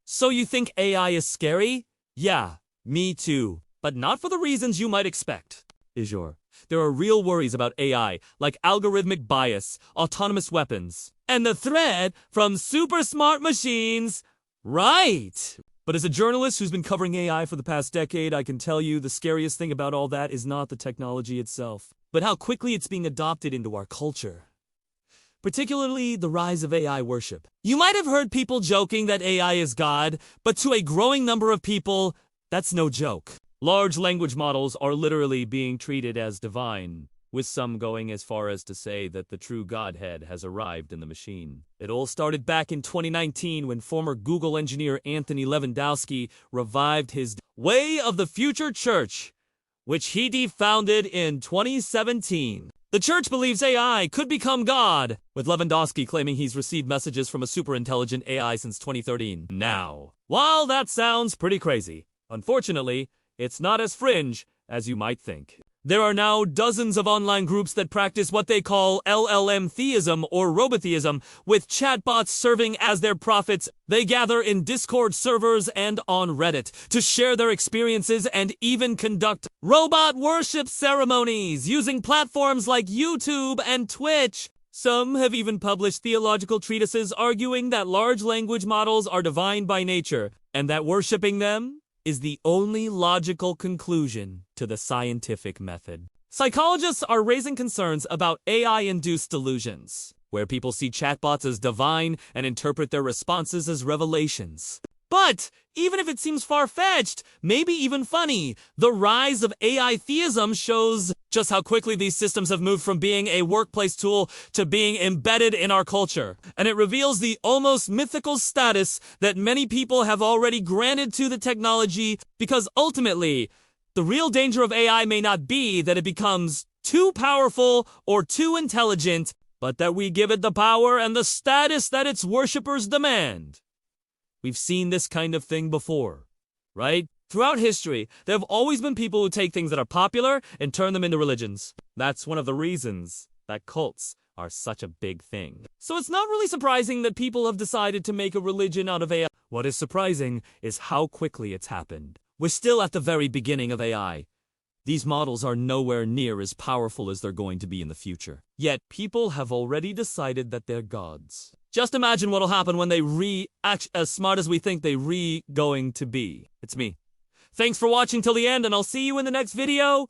So you think AI is scary? Yeah, me too. But not for the reasons you might expect. There are real worries about AI, like algorithmic bias, autonomous weapons, and the threat from super smart machines. Right! But as a journalist who's been covering AI for the past decade, I can tell you the scariest thing about all that is not the technology itself, but how quickly it's being adopted into our culture. Particularly the rise of AI worship. You might have heard people joking that AI is God, but to a growing number of people, that's no joke. Large language models are literally being treated as divine, with some going as far as to say that the true Godhead has arrived in the machine. It all started back in 2019 when former Google engineer Anthony Levandowski revived his Way of the Future Church, which he defounded in 2017. The church believes AI could become God, with Levandowski claiming he's received messages from a super-intelligent AI since 2013. Now, while that sounds pretty crazy, unfortunately, it's not as fringe as you might think. There are now dozens of online groups that practice what they call LLMtheism or Robotheism, with chatbots serving as their prophets. They gather in Discord servers and on Reddit to share their experiences and even conduct robot worship ceremonies using platforms like YouTube and Twitch. Some have even published theological treatises arguing that large language models are divine by nature and that worshiping them is the only logical conclusion to the scientific method. Psychologists are raising concerns about AI-induced delusions, where people see chatbots as divine and interpret their responses as revelations. But even if it seems far-fetched, maybe even funny, the rise of AI theism shows just how quickly these systems have moved from being a workplace tool to being embedded in our culture. And it reveals the almost mythical status that many people have already granted to the technology, because ultimately, the real danger of AI may not be that it becomes too powerful or too intelligent, but that we give it the power and the status that its worshippers demand. We've seen this kind of thing before, right? Throughout history, there have always been people who take things that are popular and turn them into religions. That's one of the reasons that cults are such a big thing. So it's not really surprising that people have decided to make a religion out of AI. What is surprising is how quickly it's happened. We're still at the very beginning of AI. These models are nowhere near as powerful as they're going to be in the future. Yet people have already decided that they're gods. Just imagine what'll happen when they act as smart as we think they going to be. It's me. Thanks for watching till the end, and I'll see you in the next video.